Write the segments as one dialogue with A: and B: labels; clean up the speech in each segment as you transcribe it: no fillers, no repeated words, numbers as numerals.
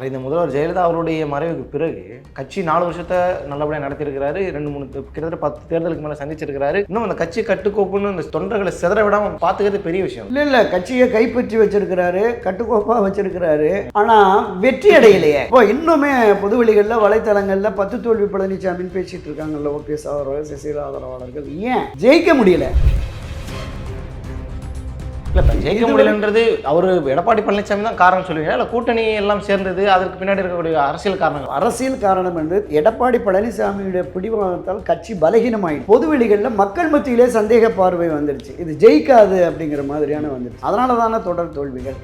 A: இந்த முதல்வர் ஜெயலலிதா அவருடைய மறைவுக்கு பிறகு கட்சி 4 வருஷத்தை நல்லபடியாக நடத்தியிருக்கிறாரு. 2-3 கிட்டத்தட்ட 10 தேர்தலுக்கு மேலே சந்திச்சிருக்கிறாரு. இன்னும் அந்த கட்சி கட்டுக்கோப்புன்னு இந்த தொண்டர்களை சிதற விடாமல் பார்த்துக்கிறது பெரிய விஷயம்.
B: இல்லை கட்சியை கைப்பற்றி வச்சிருக்கிறாரு, கட்டுக்கோப்பாக வச்சிருக்கிறாரு. ஆனால் வெற்றி அடையலையே. இப்போ இன்னுமே பொதுவெளிகளில் வலைத்தளங்களில் 10 தோல்வி பழனிசாமின்னு பேசிட்டு இருக்காங்கல்ல ஓபிஎஸ் ஆதரவாளர்கள், சசிகலா ஆதரவாளர்கள். ஏன் ஜெயிக்க முடியல?
A: இல்லை ஜெயிக்க முடியலன்றது அவர் எடப்பாடி பழனிசாமி தான் காரணம் சொல்லுவீங்க, இல்லை கூட்டணி எல்லாம் சேர்ந்தது அதற்கு பின்னாடி இருக்கக்கூடிய அரசியல் காரணங்கள்?
B: அரசியல் காரணம் என்று எடப்பாடி பழனிசாமியுடைய பிடிவாதத்தால் கட்சி பலகீனமாயிடுச்சு. பொதுவெளிகளில் மக்கள் மத்தியிலே சந்தேக பார்வை வந்துடுச்சு. இது ஜெயிக்காது அப்படிங்கிற மாதிரியான வந்துடுச்சு. அதனால தானே தொடர் தோல்விகள்.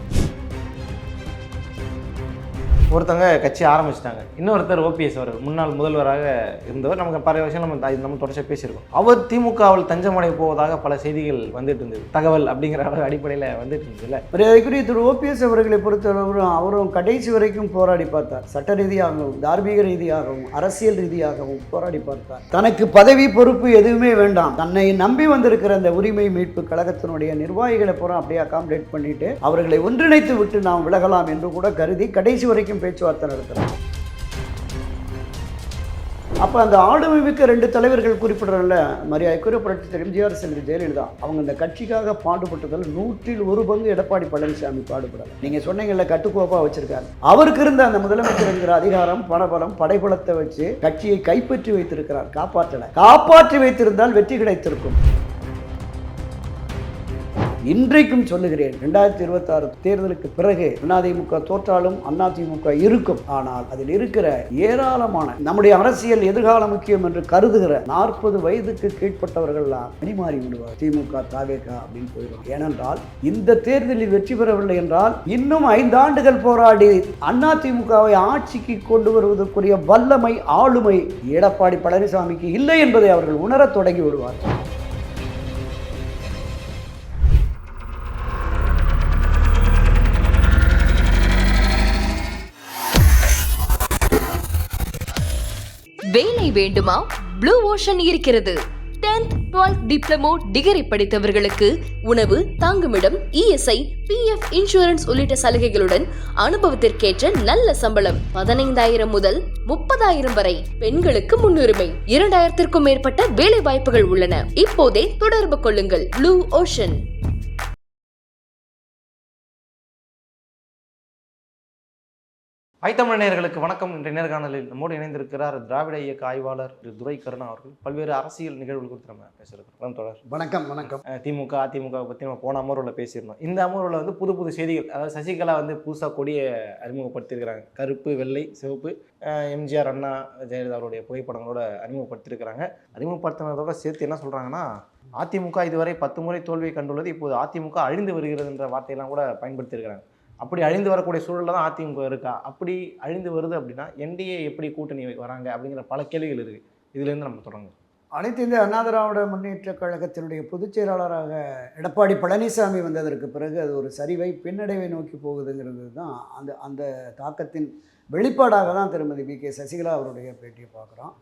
A: ஒருத்தங்க கட்சி ஆரம்பிச்சிட்டாங்க, இன்னொருத்தர் ஓபிஎஸ் அவர் முன்னாள் முதல்வராக இருந்தவர். நமக்கு பல விஷயம் நம்ம தொடர்ச்சியாக பேசியிருக்கோம். அவர் திமுகவில் தஞ்சமடைய போவதாக பல செய்திகள் வந்துட்டு இருந்தது, தகவல் அப்படிங்கிற அடிப்படையில் வந்துட்டு இருந்ததுல.
B: மரியாதைக்குரிய திரு ஓபிஎஸ் அவர்களை பொறுத்தவரைக்கும் அவரும் கடைசி வரைக்கும் போராடி பார்த்தார். சட்ட ரீதியாகவும், தார்மீக ரீதியாகவும், அரசியல் ரீதியாகவும் போராடி பார்த்தார். தனக்கு பதவி பொறுப்பு எதுவுமே வேண்டாம், தன்னை நம்பி வந்திருக்கிற அந்த உரிமை மீட்பு கழகத்தினுடைய நிர்வாகிகளை பூரா அப்படியே அகாமடேட் பண்ணிட்டு அவர்களை ஒன்றிணைத்து விட்டு நாம் விலகலாம் என்று கூட கருதி கடைசி வரைக்கும் பேச்சுவார்த்தை நடத்துறாங்க. அப்போ அந்த ஆளுமை மிக்க 2 தலைவர்கள் குறிப்பிடறல, மரியாதைக்குரிய புரட்சி எம்ஜிஆர், செல்வி ஜெயலலிதா, அவங்க இந்த கட்சிக்காக பாடுபட்டதில் 100% 1 எடப்பாடி பழனிசாமி பாடுபடலை. நீங்க சொன்னீங்கல்ல கட்டுக்கோப்பா வச்சிருக்காரு. அவருக்கு இருந்த அந்த முதலமைச்சர் என்கிற அதிகாரம், பணபலம், படைபலத்தை வச்சு கட்சியை கைப்பற்றி வைத்திருக்கிறார். காப்பாற்றி வைத்திருந்தால் வெற்றி கிடைத்திருக்கும். இன்றைக்கும் சொல்லுகிறேன், 2026 தேர்தலுக்கு பிறகு அதிமுக தோற்றாலும் அதிமுக இருக்கும். ஆனால் அதில் இருக்கிற ஏராளமான நம்முடைய அரசியல் எதிர்காலம் முக்கியம் என்று கருதுகிற 40 வயதுக்கு கீழ்ப்பட்டவர்கள்லாம் பிடிமாறி விடுவார். திமுக தாவேக அப்படின்னு போயிடும். ஏனென்றால் இந்த தேர்தலில் வெற்றி பெறவில்லை என்றால் இன்னும் 5 ஆண்டுகள் போராடி அதிமுகவை ஆட்சிக்கு கொண்டு வருவதற்குரிய வல்லமை, ஆளுமை எடப்பாடி பழனிசாமிக்கு இல்லை என்பதை அவர்கள் உணரத் தொடங்கி விடுவார்கள்.
C: வேலை வேண்டுமா? ப்ளூ ஓஷன் இருக்கிறது. 10th 12th டிப்ளமோ டிகிரி படித்தவர்களுக்கு உணவு, தங்குமிடம், இஎஸ்ஐ, பிஎஃப், இன்சூரன்ஸ் உள்ளிட்ட சலுகைகளுடன் அனுபவத்திற்கேற்ற நல்ல சம்பளம் 15,000 முதல் 30,000 வரை. பெண்களுக்கு முன்னுரிமை. 2,000க்கும் மேற்பட்ட வேலை வாய்ப்புகள் உள்ளன. இப்போதே தொடர்பு கொள்ளுங்கள். Blue ocean.
A: ஐத்தமிழ் நேயர்களுக்கு வணக்கம். இன்றைய நேர்காணலில் நம்மோடு இணைந்திருக்கிறார் திராவிட இயக்க ஆய்வாளர் திரு துரை கருணா அவர்கள். பல்வேறு அரசியல் நிகழ்வுகள் குறித்து நம்ம பேசுகிறோம். தொடர்
B: வணக்கம். வணக்கம்.
A: திமுக அதிமுக பற்றி நம்ம போன அமர்வில் பேசியிருந்தோம். இந்த அமர்வில் புது செய்திகள், அதாவது சசிகலா புதுசாக கொடியை அறிமுகப்படுத்தியிருக்கிறாங்க. கருப்பு, வெள்ளை, சிவப்பு, எம்ஜிஆர், அண்ணா, ஜெயலலிதா அவருடைய புகைப்படங்களோட அறிமுகப்படுத்தியிருக்கிறாங்க. அறிமுகப்படுத்தினதோட சேர்த்து என்ன சொல்கிறாங்கன்னா, அதிமுக இதுவரை 10 முறை தோல்வியை கண்டுள்ளது, இப்போது அதிமுக அழிந்து வருகிறதுன்ற வார்த்தையெல்லாம் கூட பயன்படுத்தியிருக்கிறாங்க. அப்படி அழிந்து வரக்கூடிய சூழலில் தான் அதிமுக இருக்கா? அப்படி அழிந்து வருது அப்படின்னா என்டிஏ எப்படி கூட்டணி வராங்க அப்படிங்கிற பல கேள்விகள் இருக்குது. இதுலேருந்து நம்ம தொடங்குவோம்.
B: அனைத்து இந்திய அண்ணா திராவிட முன்னேற்ற கழகத்தினுடைய பொதுச் செயலாளராக எடப்பாடி பழனிசாமி வந்ததற்கு பிறகு அது ஒரு சரிவை, பின்னடைவை நோக்கி போகுதுங்கிறது தான் அந்த தாக்கத்தின் வெளிப்பாடாக தான் திருமதி வி.கே. சசிகலா அவருடைய பேட்டியை பார்க்குறோம்.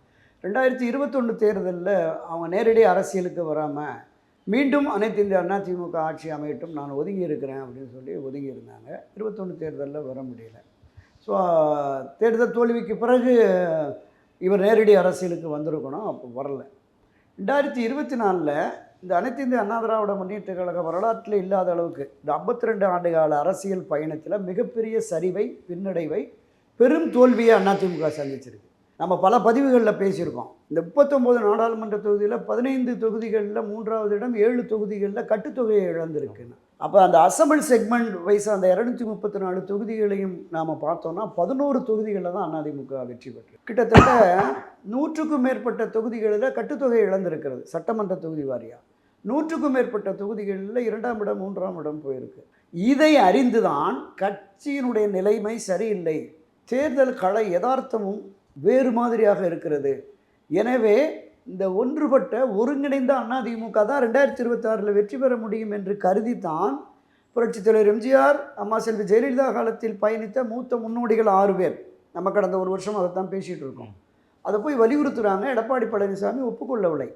B: 2021 தேர்தலில் அவங்க நேரடி அரசியலுக்கு வராமல் மீண்டும் அனைத்து இந்திய அண்ணா திமுக ஆட்சி அமையட்டும், நான் ஒதுங்கி இருக்கிறேன் அப்படின்னு சொல்லி ஒதுங்கி இருந்தாங்க. 21 தேர்தலில் வர முடியல. ஸோ தேர்தல் தோல்விக்கு பிறகு இவர் நேரடி அரசியலுக்கு வந்திருக்கணும், அப்போ வரல. 2024 இந்த அனைத்து இந்திய அண்ணா திராவிட முன்னேற்ற கழக வரலாற்றில் இல்லாத அளவுக்கு இந்த 52 ஆண்டு கால அரசியல் பயணத்தில் மிகப்பெரிய சரிவை, பின்னடைவை, பெரும் தோல்வியை அதிமுக சந்திச்சிருக்கு. நம்ம பல பதிவுகளில் பேசியிருக்கோம். இந்த 39 நாடாளுமன்ற தொகுதியில் 15 தொகுதிகளில் 3வது இடம், 7 தொகுதிகளில் கட்டுத்தொகையை இழந்திருக்குன்னு. அப்போ அந்த அசம்பிள் செக்மெண்ட் வைஸ் அந்த 234 தொகுதிகளையும் நாம் பார்த்தோம்னா 11 தொகுதிகளில் தான் அதிமுக வெற்றி பெற்று, கிட்டத்தட்ட 100க்கும் மேற்பட்ட தொகுதிகளில் கட்டுத்தொகை இழந்திருக்கிறது. சட்டமன்ற தொகுதி வாரியாக 100க்கும் மேற்பட்ட தொகுதிகளில் 2ஆம் இடம், 3ஆம் இடம் போயிருக்கு. இதை அறிந்துதான் கட்சியினுடைய நிலைமை சரியில்லை, தேர்தல் கள யதார்த்தமும் வேறு மாதிரியாக இருக்கிறது. எனவே இந்த ஒன்றுபட்ட ஒருங்கிணைந்த அதிமுக தான் 2026 வெற்றி பெற முடியும் என்று கருதித்தான் புரட்சித் தலைவர் எம்ஜிஆர், அம்மா செல்வி ஜெயலலிதா காலத்தில் பயணித்த மூத்த முன்னோடிகள் 6 பேர், நம்ம கடந்த 1 வருஷம் அதை தான் பேசிகிட்டு இருக்கோம், அதை போய் வலியுறுத்துகிறாங்க. எடப்பாடி பழனிசாமி ஒப்புக்கொள்ளவில்லை.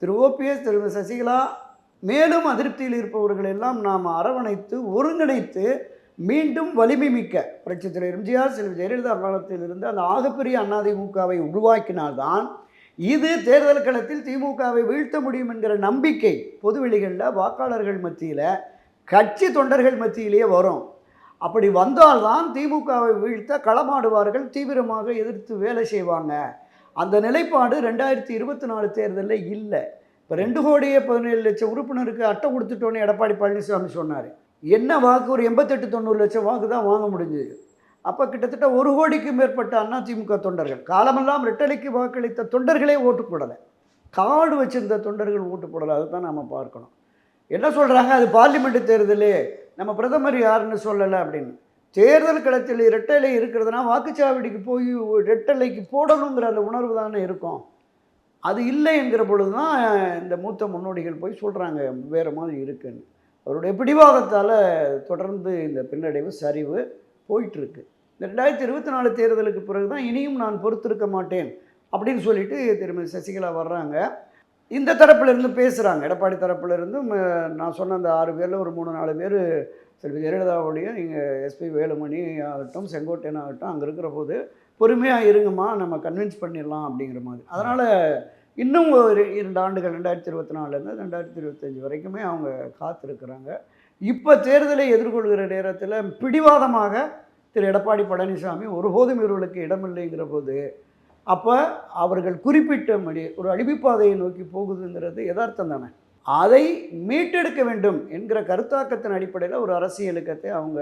B: திரு ஓபிஎஸ், திரு சசிகலா, மேலும் அதிருப்தியில் இருப்பவர்கள் எல்லாம் நாம் அரவணைத்து ஒருங்கிணைத்து மீண்டும் வலிமை மிக்க புரட்சித் தலைவர் எம்ஜிஆர் செல்வி ஜெயலலிதா காலத்தில் இருந்து அந்த ஆகப்பெரிய அதிமுகவை உருவாக்கினால்தான் இது தேர்தல் களத்தில் திமுகவை வீழ்த்த முடியும் என்கிற நம்பிக்கை பொதுவெளிகளில் வாக்காளர்கள் மத்தியில் கட்சி தொண்டர்கள் மத்தியிலேயே வரும். அப்படி வந்தால்தான் திமுகவை வீழ்த்த களமாடுவார்கள், தீவிரமாக எதிர்த்து வேலை செய்வாங்க. அந்த நிலைப்பாடு 2024 தேர்தலில் இல்லை. இப்போ 2,17,00,000 உறுப்பினருக்கு அட்டை கொடுத்துட்டோன்னு எடப்பாடி பழனிசாமி சொன்னார். என்ன வாக்கு? ஒரு 88-90 லட்சம் வாக்கு தான் வாங்க முடிஞ்சது. அப்போ கிட்டத்தட்ட 1 கோடிக்கும் மேற்பட்ட அதிமுக தொண்டர்கள், காலமெல்லாம் ரெட்டலைக்கு வாக்களித்த தொண்டர்களே ஓட்டு போடலை, கார்டு வச்சிருந்த தொண்டர்கள் ஓட்டு போடலை. அதுதான் நம்ம பார்க்கணும். என்ன சொல்கிறாங்க, அது பார்லிமெண்ட் தேர்தல், நம்ம பிரதமர் யாருன்னு சொல்லலை அப்படின்னு. தேர்தல் களத்தில் ரெட்டலை இருக்கிறதுனா வாக்குச்சாவடிக்கு போய் ரெட்டலைக்கு போடணுங்கிற அந்த உணர்வு தானே இருக்கும். அது இல்லை என்கிற பொழுது தான் இந்த மூத்த முன்னோடிகள் போய் சொல்கிறாங்க வேறு மாதிரி இருக்குன்னு. அவருடைய பிடிவாதத்தால் தொடர்ந்து இந்த பின்னடைவு சரிவு போயிட்டுருக்கு. இந்த 2024 தேர்தலுக்கு பிறகு தான் இனியும் நான் பொறுத்திருக்க மாட்டேன் அப்படின்னு சொல்லிட்டு திருமதி சசிகலா வர்றாங்க. இந்த தரப்பிலிருந்து பேசுகிறாங்க. எடப்பாடி தரப்பிலிருந்தும் நான் சொன்ன அந்த 6 பேரில் ஒரு 3-4 பேர் செல்வி ஜெயலலிதாவுடைய நீங்கள் எஸ்பி வேலுமணி ஆகட்டும், செங்கோட்டையன் ஆகட்டும், அங்கே இருக்கிற போது பொறுமையாக இருங்கம்மா, நம்ம கன்வின்ஸ் பண்ணிடலாம் அப்படிங்கிற மாதிரி. அதனால் இன்னும் ஒரு 2 ஆண்டுகள் 2024லேருந்து 2025 வரைக்குமே அவங்க காத்திருக்கிறாங்க. இப்போ தேர்தலை எதிர்கொள்கிற நேரத்தில் பிடிவாதமாக திரு எடப்பாடி பழனிசாமி ஒருபோதும் இவர்களுக்கு இடமில்லைங்கிற போது அப்போ அவர்கள் குறிப்பிட்டபடி ஒரு அழிவுப்பாதையை நோக்கி போகுதுங்கிறது யதார்த்தம் தானே. அதை மீட்டெடுக்க வேண்டும் என்கிற கருத்தாக்கத்தின் அடிப்படையில் ஒரு அரசியல் இயக்கத்தை அவங்க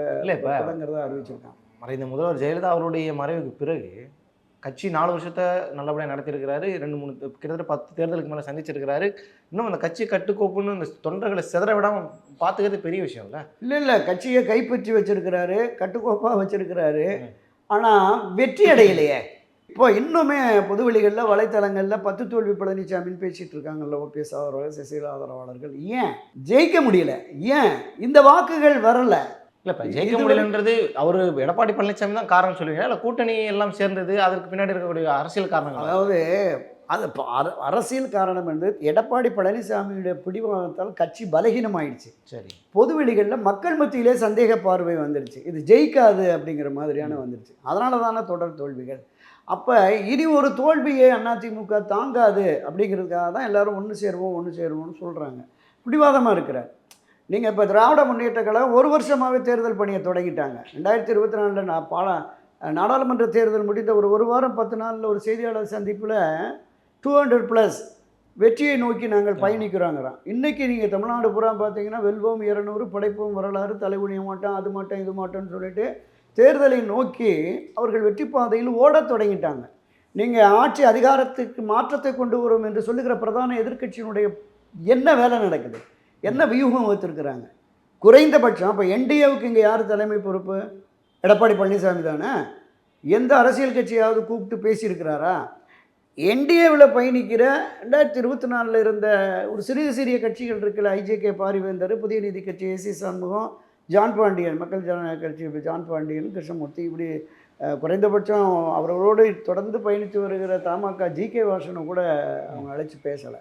B: தொடங்கிறதா அறிவிச்சிருக்காங்க.
A: மறைந்த முதல்வர் ஜெயலலிதா அவருடைய மறைவுக்கு பிறகு கட்சி 4 வருஷத்தை நல்லபடியாக நடத்தியிருக்கிறாரு. 2-3 கிட்டத்தட்ட 10 தேர்தலுக்கு மேலே சந்திச்சிருக்கிறாரு. இன்னும் அந்த கட்சி கட்டுக்கோப்புன்னு இந்த தொண்டர்களை சிதற விடாமல் பார்த்துக்கிறது பெரிய விஷயம் இல்லை. இல்லை
B: கட்சியை கைப்பற்றி வச்சிருக்கிறாரு, கட்டுக்கோப்பாக வச்சிருக்கிறாரு. ஆனால் வெற்றி அடையலையே. இப்போ இன்னுமே பொதுவெளிகளில் வலைத்தளங்களில் 10 தோல்வி பழனிசாமின்னு பேசிகிட்டு இருக்காங்கல்ல ஓபிஎஸ் ஆதரவாளர்கள், சசிகலா ஆதரவாளர்கள். ஏன் ஜெயிக்க முடியல? ஏன் இந்த வாக்குகள் வரலை?
A: இல்லை, இப்போ ஜெயிக்க முடியலன்றது அவர் எடப்பாடி பழனிசாமி தான் காரணம் சொல்லுவீங்க, இல்லை கூட்டணி எல்லாம் சேர்ந்தது அதற்கு பின்னாடி இருக்கக்கூடிய அரசியல் காரணங்கள்?
B: அதாவது அது அரசியல் காரணம் என்று எடப்பாடி பழனிசாமியுடைய பிடிவாதத்தால் கட்சி பலகீனமாயிடுச்சு.
A: சரி,
B: பொதுவெளிகளில் மக்கள் மத்தியிலே சந்தேக பார்வை வந்துடுச்சு, இது ஜெயிக்காது அப்படிங்கிற மாதிரியான வந்துடுச்சு. அதனால தானே தொடர் தோல்விகள். அப்போ இனி ஒரு தோல்வியை அதிமுக தாங்காது அப்படிங்கிறதுக்காக தான் எல்லாரும் ஒன்று சேருவோம்னு சொல்கிறாங்க. பிடிவாதமாக இருக்கிறார். நீங்கள் இப்போ திராவிட முன்னேற்ற கழகம் 1 வருஷமாகவே தேர்தல் பணியை தொடங்கிட்டாங்க. 2024 நாடாளுமன்ற தேர்தல் முடிந்த ஒரு வாரம் 10 நாளில் ஒரு செய்தியாளர் சந்திப்பில் 200+ வெற்றியை நோக்கி நாங்கள் பயணிக்கிறோங்கிறோம். இன்றைக்கி நீங்கள் தமிழ்நாடு பூரா பார்த்தீங்கன்னா வெல்வோம் 200, படைப்போம் வரலாறு, தலைகுனிய மாட்டோம், அது மாட்டோம் இது மாட்டோம்னு சொல்லிட்டு தேர்தலை நோக்கி அவர்கள் வெற்றி பாதையில் ஓடத் தொடங்கிட்டாங்க. நீங்கள் ஆட்சி அதிகாரத்துக்கு மாற்றத்தை கொண்டு வரும் என்று சொல்லுகிற பிரதான எதிர்க்கட்சியினுடைய என்ன வேலை நடக்குது, என்ன வியூகம் வைத்திருக்கிறாங்க? குறைந்தபட்சம் இப்போ என்டிஏவுக்கு இங்கே யார் தலைமை பொறுப்பு? எடப்பாடி பழனிசாமி தானே. எந்த அரசியல் கட்சியாவது கூப்பிட்டு பேசியிருக்கிறாரா? என்டிஏவில் பயணிக்கிற 2024 இருந்த ஒரு சிறிய கட்சிகள் இருக்குல்ல, ஐஜேகே பாரிவேந்தர், புதிய நீதி கட்சி ஏசி சண்முகம், ஜான் பாண்டியன், மக்கள் ஜனநாயக கட்சி ஜான் பாண்டியன், கிருஷ்ணமூர்த்தி, இப்படி குறைந்தபட்சம் அவர்களோடு தொடர்ந்து பயணித்து வருகிற தமாக ஜிகே வாசனை கூட அவங்க அழைச்சி பேசலை.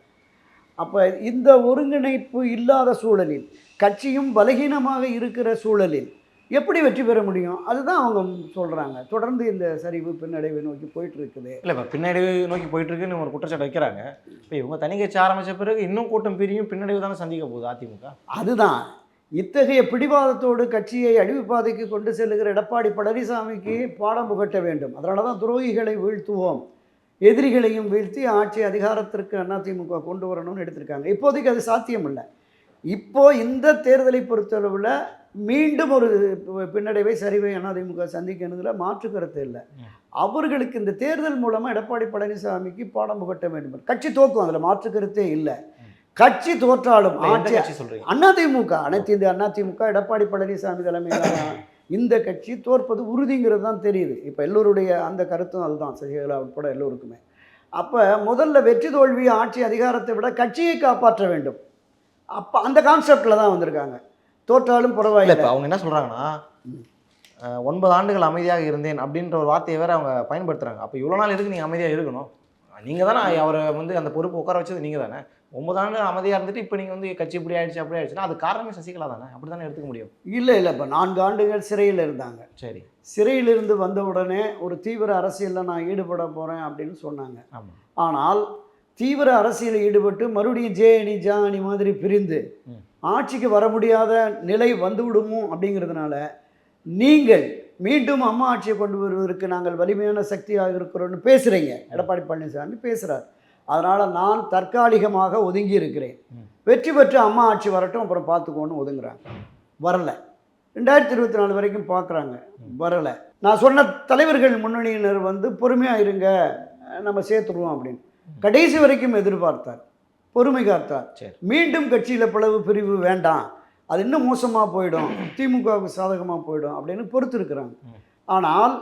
B: அப்போ இந்த ஒருங்கிணைப்பு இல்லாத சூழலில், கட்சியும் பலகீனமாக இருக்கிற சூழலில் எப்படி வெற்றி பெற முடியும்? அதுதான் அவங்க சொல்கிறாங்க. தொடர்ந்து இந்த சரிவு பின்னடைவை நோக்கி போயிட்டு இருக்குது.
A: இல்லை, இப்போ பின்னடைவு நோக்கி போயிட்டு இருக்குன்னு ஒரு குற்றச்சாட்டு வைக்கிறாங்க. இப்போ இவங்க தனி கட்சி ஆரம்பித்த பிறகு இன்னும் கூட்டம் பிரியும், பின்னடைவு தானே சந்திக்க போகுது அதிமுக.
B: அதுதான் இத்தகைய பிடிவாதத்தோடு கட்சியை அழிவு பாதைக்கு கொண்டு செல்லுகிற எடப்பாடி பழனிசாமிக்கு பாடம் புகட்ட வேண்டும். அதனால தான் துரோகிகளை வீழ்த்துவோம், எதிரிகளையும் வீழ்த்தி ஆட்சி அதிகாரத்திற்கு அதிமுக கொண்டு வரணும்னு எடுத்திருக்காங்க. இப்போதைக்கு அது சாத்தியம் இல்லை. இப்போது இந்த தேர்தலை பொறுத்தளவில் மீண்டும் ஒரு பின்னடைவை சரிவை அதிமுக சந்திக்கிறதுல மாற்று கருத்து இல்லை. அவர்களுக்கு இந்த தேர்தல் மூலமாக எடப்பாடி பழனிசாமிக்கு பாடம் புகட்ட வேண்டும். கட்சி தோக்கும், அதில் மாற்று கருத்தே இல்லை. கட்சி தோற்றாலும் ஆட்சி அதிமுக, அனைத்து இந்திய அதிமுக, எடப்பாடி பழனிசாமி தலைமையிலான இந்த கட்சி தோற்பது உறுதிங்கிறது தான் தெரியுது. இப்போ எல்லோருடைய அந்த கருத்தும் அதுதான், சசிகலா உட்பட எல்லோருக்குமே. அப்போ முதல்ல வெற்றி தோல்வி ஆட்சி அதிகாரத்தை விட கட்சியை காப்பாற்ற வேண்டும். அப்போ அந்த கான்செப்டில் தான் வந்திருக்காங்க. தோற்றாலும் பரவாயில்லை.
A: இப்போ அவங்க என்ன சொல்கிறாங்கன்னா 9 ஆண்டுகள் அமைதியாக இருந்தேன் அப்படின்ற ஒரு வார்த்தையை வேறு அவங்க பயன்படுத்துகிறாங்க. அப்போ இவ்வளோ நாள் எதுக்கு நீங்கள் அமைதியாக இருக்கணும்? நீங்கள் தானே அவரை அந்த பொறுப்பு உட்கார வச்சது நீங்கள் தானே. 9 ஆண்டு அமைதியாக இருந்துட்டு இப்போ நீங்கள் வந்து கட்சி இப்படி ஆயிடுச்சு அப்படி ஆயிடுச்சுன்னா அது காரணமே சசிகலா தானே, அப்படி தானே எடுத்துக்க முடியும்.
B: இல்லை இப்போ 4 ஆண்டுகள் சிறையில் இருந்தாங்க.
A: சரி.
B: சிறையிலிருந்து வந்த உடனே ஒரு தீவிர அரசியலில் நான் ஈடுபட போகிறேன் அப்படின்னு சொன்னாங்க.
A: ஆமாம்.
B: ஆனால் தீவிர அரசியலில் ஈடுபட்டு மறுபடியும் ஜே அணி ஜா அணி மாதிரி பிரிந்து ஆட்சிக்கு வர முடியாத நிலை வந்துவிடுமோ அப்படிங்கிறதுனால நீங்கள் மீண்டும் அம்மா ஆட்சியை கொண்டு வருவதற்கு நாங்கள் வலிமையான சக்தியாக இருக்கிறோன்னு பேசுகிறீங்க. எடப்பாடி பழனிசாமி பேசுகிறார். அதனால் நான் தற்காலிகமாக ஒதுங்கி இருக்கிறேன், வெற்றி பெற்று அம்மா ஆட்சி வரட்டும் அப்புறம் பார்த்துக்கோன்னு ஒதுங்குறாங்க. வரலை. 2024 வரைக்கும் பார்க்குறாங்க, வரலை. நான் சொன்ன தலைவர்கள் முன்னணியினர் வந்து பொறுமையாக இருங்க, நம்ம சேர்த்துருவோம் அப்படின்னு கடைசி வரைக்கும் எதிர்பார்த்தார், பொறுமை காத்தார். மீண்டும் கட்சியில் பிளவு பிரிவு வேண்டாம், அது இன்னும் மோசமாக போயிடும், திமுகவுக்கு சாதகமாக போயிடும் அப்படின்னு பொறுத்திருக்கிறாங்க. ஆனால்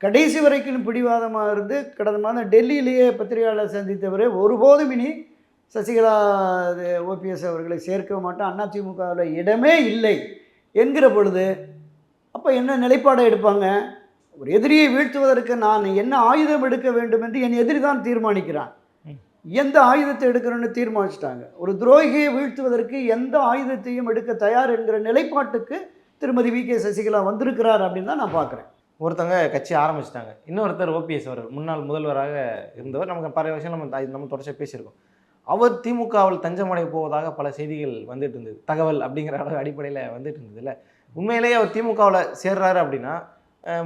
B: கடைசி வரைக்கும் பிடிவாதமாக இருந்து கடந்த மாதம் டெல்லியிலேயே பத்திரிகையாளர் சந்தித்தவரே ஒருபோதும் இனி சசிகலா ஓபிஎஸ் அவர்களை சேர்க்க மாட்டோம், அதிமுகவில் இடமே இல்லை என்கிற பொழுது அப்போ என்ன நிலைப்பாடை எடுப்பாங்க? ஒரு எதிரியை வீழ்த்துவதற்கு நான் என்ன ஆயுதம் எடுக்க வேண்டும் என்று என் எதிரி தான் தீர்மானிக்கிறான். எந்த ஆயுதத்தை எடுக்கிறோன்னு தீர்மானிச்சிட்டாங்க. ஒரு துரோகியை வீழ்த்துவதற்கு எந்த ஆயுதத்தையும் எடுக்க தயார் என்கிற நிலைப்பாட்டுக்கு திருமதி வி.கே. சசிகலா வந்திருக்கிறார் அப்படின்னு தான் நான் பார்க்குறேன்.
A: ஒருத்தங்க கட்சி ஆரம்பிச்சிட்டாங்க, இன்னொருத்தர் ஓபிஎஸ் அவர் முன்னாள் முதல்வராக இருந்தவர், நமக்கு பல விஷயம் நம்ம தொடர்ச்சியாக பேசியிருக்கோம். அவர் திமுகவில் தஞ்சமடைய போவதாக பல செய்திகள் வந்துட்டு இருந்தது, தகவல் அப்படிங்கிற அளவு அடிப்படையில் வந்துட்டு இருந்தது. இல்லை உண்மையிலேயே அவர் திமுகவில் சேர்றாரு அப்படின்னா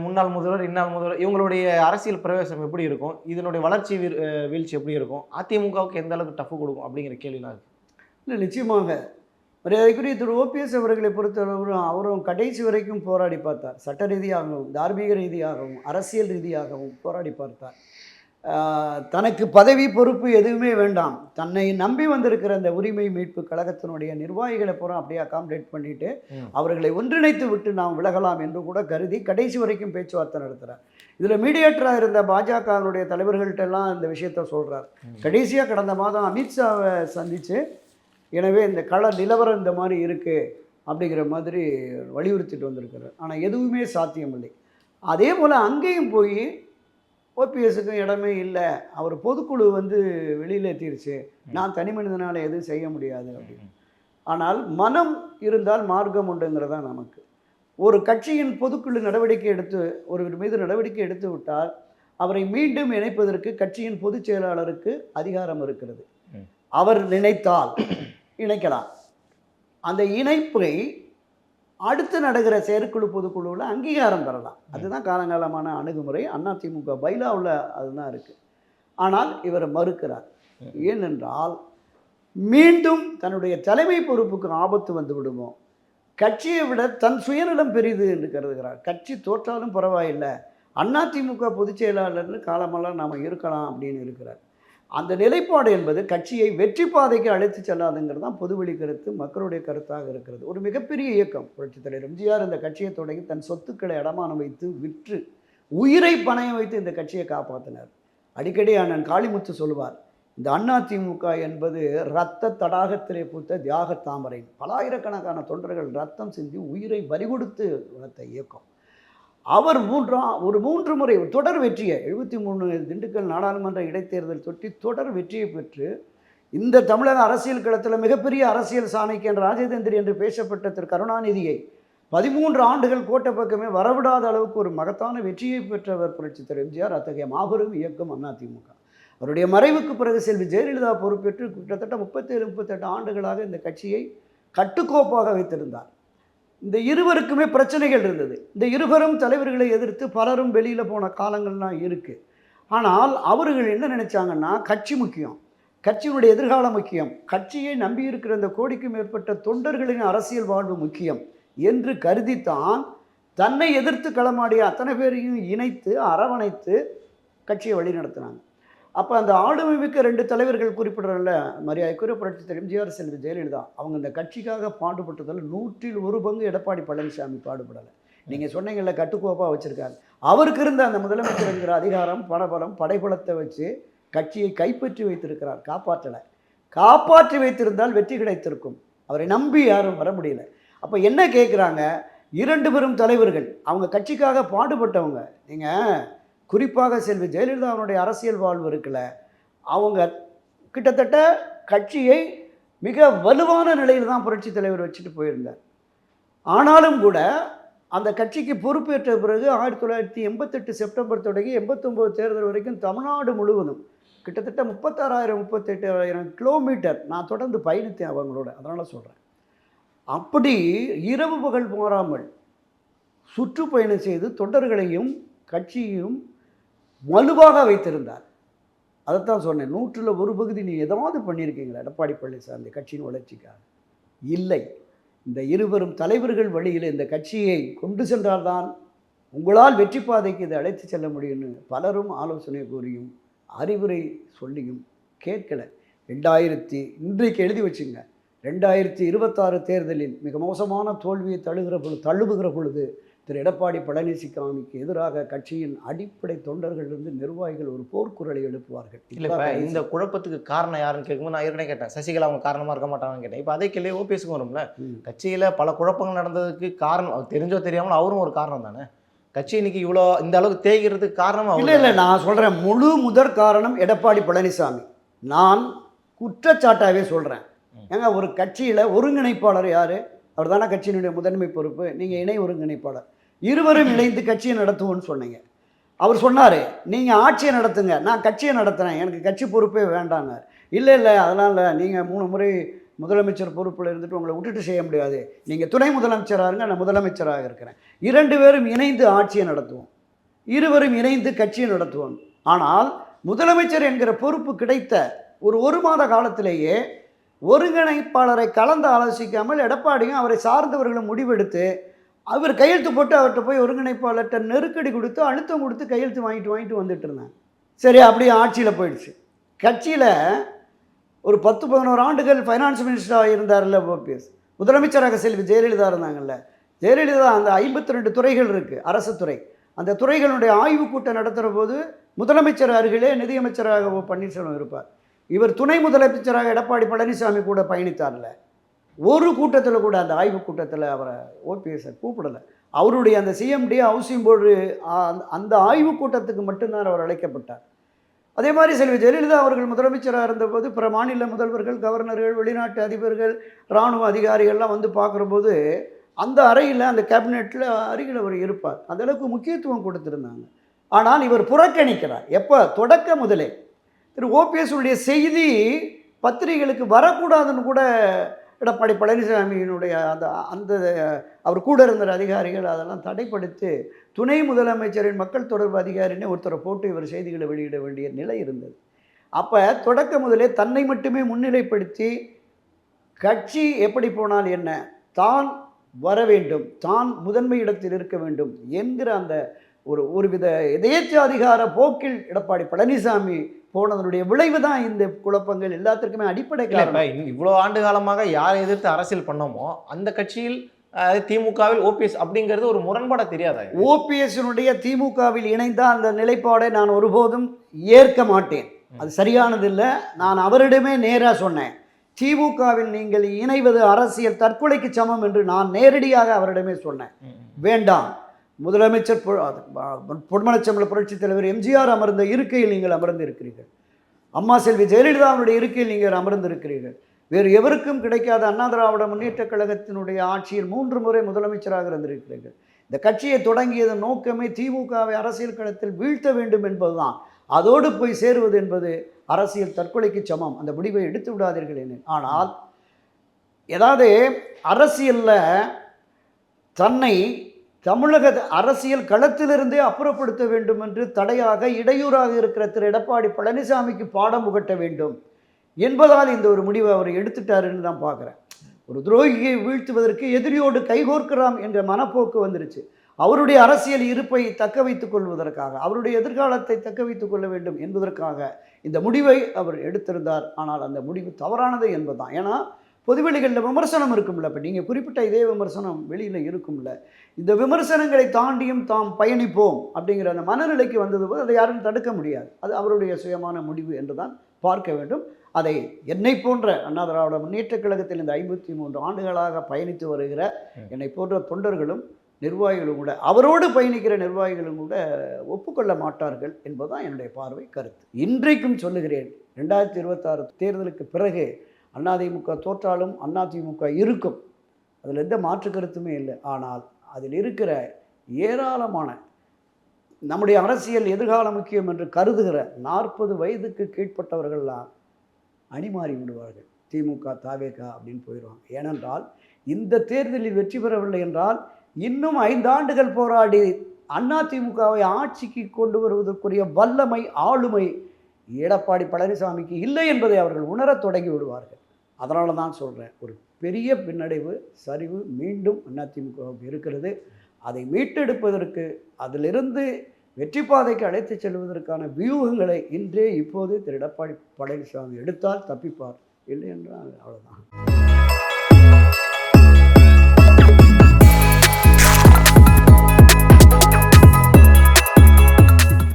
A: முன்னாள் முதல்வர் இன்னாள் முதல்வர் இவங்களுடைய அரசியல் பிரவேசம் எப்படி இருக்கும், இதனுடைய வளர்ச்சி வீழ்ச்சி எப்படி இருக்கும், அதிமுகவுக்கு எந்த அளவுக்கு டஃப் கொடுக்கும் அப்படிங்கிற கேள்விலாம் இருக்குது.
B: இல்லை நிச்சயமாக மரியாதைக்குரிய திரு ஓபிஎஸ் அவர்களை பொறுத்தளவும் அவரும் கடைசி வரைக்கும் போராடி பார்த்தார். சட்ட ரீதியாகவும் தார்மீக ரீதியாகவும் அரசியல் ரீதியாகவும் போராடி பார்த்தார். தனக்கு பதவி பொறுப்பு எதுவுமே வேண்டாம், தன்னை நம்பி வந்திருக்கிற அந்த உரிமை மீட்பு கழகத்தினுடைய நிர்வாகிகளை பூரா அப்படியே அகாமடேட் பண்ணிட்டு அவர்களை ஒன்றிணைத்து விட்டு நாம் விலகலாம் என்று கூட கருதி கடைசி வரைக்கும் பேச்சுவார்த்தை நடத்துகிறார். இதில் மீடியேட்டராக இருந்த பாஜகவினுடைய தலைவர்கள்ட்டெல்லாம் இந்த விஷயத்த சொல்கிறார். கடைசியாக கடந்த மாதம் அமித்ஷாவை சந்தித்து எனவே இந்த கள நிலவரம் இந்த மாதிரி இருக்குது அப்படிங்கிற மாதிரி வலியுறுத்திட்டு வந்திருக்கிறார். ஆனால் எதுவுமே சாத்தியமில்லை. அதே போல் அங்கேயும் போய் ஓபிஎஸ்ஸுக்கும் இடமே இல்லை, அவர் பொதுக்குழு வந்து வெளியில் ஏற்றிருச்சு, நான் தனி மனிதனால் எதுவும் செய்ய முடியாது அப்படின்னு. ஆனால் மனம் இருந்தால் மார்க்கம் உண்டுங்கிறதா நமக்கு. ஒரு கட்சியின் பொதுக்குழு நடவடிக்கை எடுத்து ஒருவர் மீது நடவடிக்கை எடுத்து விட்டால் அவரை மீண்டும் இணைப்பதற்கு கட்சியின் பொதுச் செயலாளருக்கு அதிகாரம் இருக்கிறது. அவர் நினைத்தால் இணைக்கலாம். அந்த இணைப்பை அடுத்து நடக்கிற செயற்குழு பொதுக்குழுவில் அங்கீகாரம் பெறலாம். அதுதான் காலங்காலமான அணுகுமுறை. அதிமுக பைலாவில் அதுதான் இருக்குது. ஆனால் இவர் மறுக்கிறார். ஏனென்றால் மீண்டும் தன்னுடைய தலைமை பொறுப்புக்கு ஆபத்து வந்து விடுமோ, கட்சியை விட தன் சுயநலம் பெரிது என்று கருதுகிறார். கட்சி தோற்றாலும் பரவாயில்லை, அதிமுக பொதுச் செயலாளர்னு காலமெல்லாம் நாம் இருக்கலாம் அப்படின்னு இருக்கிறார். அந்த நிலைப்பாடு என்பது கட்சியை வெற்றி பாதைக்கு அழைத்து செல்லாதுங்கிறது தான் பொதுவெளி கருத்து, மக்களுடைய கருத்தாக இருக்கிறது. ஒரு மிகப்பெரிய இயக்கம் புரட்சித் தலைவர் எம்ஜிஆர் இந்த கட்சியை தொடங்கி தன் சொத்துக்களை அடமானம் வைத்து விற்று உயிரை பணயம் வைத்து இந்த கட்சியை காப்பாற்றினார். அடிக்கடி அண்ணன் காளிமுத்து சொல்லுவார், இந்த அதிமுக என்பது இரத்த தடாகத்திலே பூத்த தியாக தாமரை. பலாயிரக்கணக்கான தொண்டர்கள் ரத்தம் சிந்தி உயிரை பறி கொடுத்து வளர்த்த இயக்கம். அவர் 3 முறை தொடர் வெற்றியை 73 திண்டுக்கல் நாடாளுமன்ற இடைத்தேர்தல் தொட்டி தொடர் வெற்றியை பெற்று இந்த தமிழக அரசியல் களத்தில் மிகப்பெரிய அரசியல் சாணக்கியன் ராஜதந்திரி என்று பேசப்பட்ட திரு கருணாநிதியை 13 ஆண்டுகள் கோட்டை பக்கமே வரவிடாத அளவுக்கு ஒரு மகத்தான வெற்றியை பெற்றவர் புரட்சித் தலைவர் எம்ஜிஆர். அத்தகைய மாபெரும் இயக்கம் அதிமுக. அவருடைய மறைவுக்கு பிறகு செல்வி ஜெயலலிதா பொறுப்பேற்று கிட்டத்தட்ட 37-38 ஆண்டுகளாக இந்த கட்சியை கட்டுக்கோப்பாக வைத்திருந்தார். இந்த இருவருக்குமே பிரச்சனைகள் இருந்தது. இந்த இருவரும் தலைவர்களை எதிர்த்து பலரும் வெளியில் போன காலங்கள்லாம் இருக்குது. ஆனால் அவர்கள் என்ன நினைச்சாங்கன்னா, கட்சி முக்கியம், கட்சியினுடைய எதிர்காலம் முக்கியம், கட்சியை நம்பியிருக்கிற இந்த கோடிக்கும் மேற்பட்ட தொண்டர்களின் அரசியல் வாழ்வு முக்கியம் என்று கருதித்தான் தன்னை எதிர்த்து களமாடிய அத்தனை பேரையும் இணைத்து அரவணைத்து கட்சியை வழி நடத்தினாங்க. அப்போ அந்த ஆளுமை மிக்க 2 தலைவர்கள் குறிப்பிடறல, மரியாதைக்குரிய புரட்சித் தலைவர் எம்ஜிஆர் செல்வி ஜெயலலிதா, அவங்க இந்த கட்சிக்காக பாடுபட்டதில் 100% 1 எடப்பாடி பழனிசாமி பாடுபடலை. நீங்கள் சொன்னீங்கள்ல கட்டுக்கோப்பாக வச்சுருக்காங்க. அவருக்கு இருந்த அந்த முதலமைச்சர் என்கிற அதிகாரம், பணபலம், படைபலத்தை வச்சு கட்சியை கைப்பற்றி வைத்திருக்கிறார். காப்பாற்றலை. காப்பாற்றி வைத்திருந்தால் வெற்றி கிடைத்திருக்கும். அவரை நம்பி யாரும் வர முடியல. அப்போ என்ன கேட்குறாங்க, 2 பெரும் தலைவர்கள், அவங்க கட்சிக்காக பாடுபட்டவங்க. நீங்கள் குறிப்பாக செல்வி ஜெயலலிதாவுடைய அரசியல் வாழ்வு இருக்குல்ல, அவங்க கிட்டத்தட்ட கட்சியை மிக வலுவான நிலையில் தான் புரட்சித் தலைவர் வச்சுட்டு போயிருந்தார். ஆனாலும் கூட அந்த கட்சிக்கு பொறுப்பேற்ற பிறகு 1988 செப்டம்பர் தொடங்கி 89 தேர்தல் வரைக்கும் தமிழ்நாடு முழுவதும் கிட்டத்தட்ட 36,000 38,000 கிலோமீட்டர் நான் தொடர்ந்து பயணித்தேன் அவங்களோட. அதனால் சொல்கிறேன், அப்படி இரவு பகல் மாறாமல் சுற்றுப்பயணம் செய்து தொண்டர்களையும் கட்சியையும் வலுவாக வைத்திருந்தார். அதைத்தான் சொன்னேன், 100ல் 1 பகுதி நீ ஏதாவது பண்ணியிருக்கீங்களா எடப்பாடி பழனிசாமி கட்சியின் வளர்ச்சிக்காக? இல்லை. இந்த இருவரும் தலைவர்கள் வழியில் இந்த கட்சியை கொண்டு சென்றால்தான் உங்களால் வெற்றி பாதைக்கு இதை அழைத்து செல்ல முடியும்னு பலரும் ஆலோசனை கூறியும் அறிவுரை சொல்லியும் கேட்கலை. இன்றைக்கு எழுதி வச்சுங்க, 2026 தேர்தலில் மிக மோசமான தோல்வியை தழுவுகிற பொழுது திரு எடப்பாடி பழனிசாமிக்கு எதிராக கட்சியின் அடிப்படை தொண்டர்களிலிருந்து நிர்வாகிகள் ஒரு போர்க்குரலை எழுப்புவார்கள்.
A: இல்லை, இந்த குழப்பத்துக்கு காரணம் யாருன்னு கேட்கும்போது நான் ஏற்கனவே கேட்டேன், சசிகலா அவங்க காரணமாக இருக்க மாட்டாங்கன்னு கேட்டேன். இப்போ அதே கேள்வி ஓபிஎஸ்க்கு வரும்ல, கட்சியில் பல குழப்பங்கள் நடந்ததுக்கு காரணம் தெரிஞ்சோ தெரியாமல் அவரும் ஒரு காரணம் தானே. கட்சி இன்னைக்கு இவ்வளோ இந்த அளவுக்கு தேய்கிறதுக்கு காரணம்
B: இல்லை, நான் சொல்கிறேன், முதற் காரணம் எடப்பாடி பழனிசாமி. நான் குற்றச்சாட்டாகவே சொல்கிறேன். ஏங்க, ஒரு கட்சியில் ஒருங்கிணைப்பாளர் யார்? அவர் தானே கட்சியினுடைய முதன்மை பொறுப்பு. நீங்கள் இணை ஒருங்கிணைப்பாளர், இருவரும் இணைந்து கட்சியை நடத்துவோன்னு சொன்னீங்க. அவர் சொன்னார், நீங்கள் ஆட்சியை நடத்துங்க, நான் கட்சியை நடத்துகிறேன், எனக்கு கட்சி பொறுப்பே வேண்டாங்க. இல்லை அதெல்லாம் இல்லை, நீங்கள் 3 முறை முதலமைச்சர் பொறுப்பில் இருந்துட்டு உங்களை விட்டுட்டு செய்ய முடியாது, நீங்கள் துணை முதலமைச்சராக இருங்க, நான் முதலமைச்சராக இருக்கிறேன், 2 பேரும் இணைந்து ஆட்சியை நடத்துவோம், இருவரும் இணைந்து கட்சியை நடத்துவோம். ஆனால் முதலமைச்சர் என்கிற பொறுப்பு கிடைத்த ஒரு மாத காலத்திலேயே ஒருங்கிணைப்பாளரை கலந்து ஆலோசிக்காமல் எடப்பாடியும் அவரை சார்ந்தவர்களும் முடிவெடுத்து அவர் கையெழுத்து போட்டு அவர்கிட்ட போய் ஒருங்கிணைப்பாளர்கிட்ட நெருக்கடி கொடுத்து அழுத்தம் கொடுத்து கையெழுத்து வாங்கிட்டு வந்துட்டு இருந்தாங்க. சரி, அப்படியே ஆட்சியில் போயிடுச்சு. கட்சியில் ஒரு 10-11 ஆண்டுகள் ஃபைனான்ஸ் மினிஸ்டராக இருந்தார்ல ஓபிஎஸ், முதலமைச்சராக செல்வி ஜெயலலிதா இருந்தாங்கல்ல. ஜெயலலிதா அந்த 52 துறைகள் இருக்குது அரசு துறை, அந்த துறைகளுடைய ஆய்வு கூட்டம் நடத்துகிற போது முதலமைச்சர் அருகிலே நிதியமைச்சராக பன்னீர்செல்வம் இருப்பார். இவர் துணை முதலமைச்சராக எடப்பாடி பழனிசாமி கூட பயணித்தார்ல. ஒரு கூட்டத்தில் கூட, அந்த ஆய்வு கூட்டத்தில் அவரை ஓபிஎஸ்ஸை கூப்பிடலை. அவருடைய அந்த சிஎம்டி ஹவுசிங் போர்டு அந்த ஆய்வு கூட்டத்துக்கு மட்டும்தான் அவர் அழைக்கப்பட்டார். அதே மாதிரி செல்வி ஜெயலலிதா அவர்கள் முதலமைச்சராக இருந்தபோது பிற மாநில முதல்வர்கள், கவர்னர்கள், வெளிநாட்டு அதிபர்கள், இராணுவ அதிகாரிகள்லாம் வந்து பார்க்குறபோது அந்த அறையில், அந்த கேபினெட்டில் அருகில் அவர் இருப்பார். அந்தளவுக்கு முக்கியத்துவம் கொடுத்துருந்தாங்க. ஆனால் இவர் புறக்கணிக்கிறார். எப்போ? தொடக்க முதலே திரு ஓபிஎஸ்னுடைய செய்தி பத்திரிகைகளுக்கு வரக்கூடாதுன்னு கூட எடப்பாடி பழனிசாமியினுடைய அந்த அவர் கூட இருந்த அதிகாரிகள் அதெல்லாம் தடைப்படுத்தி துணை முதலமைச்சரின் மக்கள் தொடர்பு அதிகாரின்னு ஒருத்தரை போட்டு இவர் செய்திகளை வெளியிட வேண்டிய நிலை இருந்தது. அப்போ தொடக்க முதலே தன்னை மட்டுமே முன்னிலைப்படுத்தி கட்சி எப்படி போனால் என்ன, தான் வர வேண்டும், தான் முதன்மை இடத்தில் இருக்க வேண்டும் என்கிற அந்த ஒருவித எதேச்சாதிகார போக்கில் எடப்பாடி பழனிசாமி போனதனுடைய விளைவு தான் இந்த குழப்பங்கள் எல்லாத்திற்குமே அடிப்படை காரணம்.
A: இவ்வளோ ஆண்டு காலமாக யாரை எதிர்த்து அரசியல் பண்ணோமோ அந்த கட்சியில் திமுகவில் ஓபிஎஸ் அப்படிங்கிறது ஒரு முரண்பாடாக தெரியாதா?
B: ஓபிஎஸ்னுடைய திமுகவில் இணைந்த அந்த நிலைப்பாடை நான் ஒருபோதும் ஏற்க மாட்டேன். அது சரியானதில்லை. நான் அவரிடமே நேராக சொன்னேன், திமுகவில் நீங்கள் இணைவது அரசியல் தற்கொலைக்கு சமம் என்று நான் நேரடியாக அவரிடமே சொன்னேன். வேண்டாம், முதலமைச்சர் பொன்மனச்சம்பள புரட்சித் தலைவர் எம்ஜிஆர் அமர்ந்த இருக்கையில் நீங்கள் அமர்ந்து இருக்கிறீர்கள், அம்மா செல்வி ஜெயலலிதாவுடைய இருக்கையில் நீங்கள் அமர்ந்து இருக்கிறீர்கள். வேறு எவருக்கும் கிடைக்காத அண்ணா திராவிட முன்னேற்றக் கழகத்தினுடைய ஆட்சியில் 3 முறை முதலமைச்சராக இருந்திருக்கிறீர்கள். இந்த கட்சியை தொடங்கியதன் நோக்கமே திமுகவை அரசியல் களத்தில் வீழ்த்த வேண்டும் என்பதுதான். அதோடு போய் சேருவது என்பது அரசியல் தற்கொலைக்கு சமம். அந்த முடிவை எடுத்து விடாதீர்கள் என்ன. ஆனால் ஏதாவது அரசியலில் தன்னை தமிழக அரசியல் களத்திலிருந்தே அப்புறப்படுத்த வேண்டும் என்று தடையாக இடையூறாக இருக்கிற திரு எடப்பாடி பழனிசாமிக்கு பாடம் புகட்ட வேண்டும் என்பதால் இந்த ஒரு முடிவை அவர் எடுத்துட்டாருன்னு தான் பார்க்குறேன். ஒரு துரோகியை வீழ்த்துவதற்கு எதிரியோடு கைகோர்க்கிறாம் என்ற மனப்போக்கு வந்துருச்சு. அவருடைய அரசியல் இருப்பை தக்க வைத்துக் கொள்வதற்காக, அவருடைய எதிர்காலத்தை தக்க வைத்துக் கொள்ள வேண்டும் என்பதற்காக இந்த முடிவை அவர் எடுத்திருந்தார். ஆனால் அந்த முடிவு தவறானது என்பதுதான். ஏன்னா பொதுவெளிகளில் விமர்சனம் இருக்கும்ல, இப்போ நீங்கள் குறிப்பிட்ட இதே விமர்சனம் வெளியில் இருக்கும்ல. இந்த விமர்சனங்களை தாண்டியும் தாம் பயணிப்போம் அப்படிங்கிற அந்த மனநிலைக்கு வந்தது போது அதை யாரும் தடுக்க முடியாது. அது அவருடைய சுயமான முடிவு என்று தான் பார்க்க வேண்டும். அதை என்னை போன்ற அண்ணா திராவிட முன்னேற்றக் கழகத்தில் இந்த 53 ஆண்டுகளாக பயணித்து வருகிற என்னை போன்ற தொண்டர்களும் நிர்வாகிகளும் கூட, அவரோடு பயணிக்கிற நிர்வாகிகளும் கூட ஒப்புக்கொள்ள மாட்டார்கள் என்பதுதான் என்னுடைய பார்வை கருத்து. இன்றைக்கும் சொல்லுகிறேன், 2026 தேர்தலுக்கு பிறகு அதிமுக தோற்றாலும் அதிமுக இருக்கும், அதில் எந்த மாற்று கருத்துமே இல்லை. ஆனால் அதில் இருக்கிற ஏராளமான நம்முடைய அரசியல் எதிர்காலம் முக்கியம் என்று கருதுகிற 40 வயதுக்கு கீழ்ப்பட்டவர்கள்லாம் அணிமாறி விடுவார்கள். திமுக தாவேக அப்படின்னு போயிடுவாங்க. ஏனென்றால் இந்த தேர்தலில் வெற்றி பெறவில்லை என்றால் இன்னும் 5 ஆண்டுகள் போராடி அதிமுகவை ஆட்சிக்கு கொண்டு வருவதற்குரிய வல்லமை, ஆளுமை எடப்பாடி பழனிசாமிக்கு இல்லை என்பதை அவர்கள் உணரத் தொடங்கி விடுவார்கள். அதனால தான் சொல்கிறேன், ஒரு பெரிய பின்னடைவு, சரிவு மீண்டும் அதிமுகவுக்கு இருக்கிறது. அதை மீட்டெடுப்பதற்கு, அதிலிருந்து வெற்றி பாதைக்கு அழைத்து செல்வதற்கான வியூகங்களை இன்றே இப்போது திரு எடப்பாடி பழனிசாமி எடுத்தால் தப்பிப்பார், இல்லை என்றால் அவ்வளோதான்.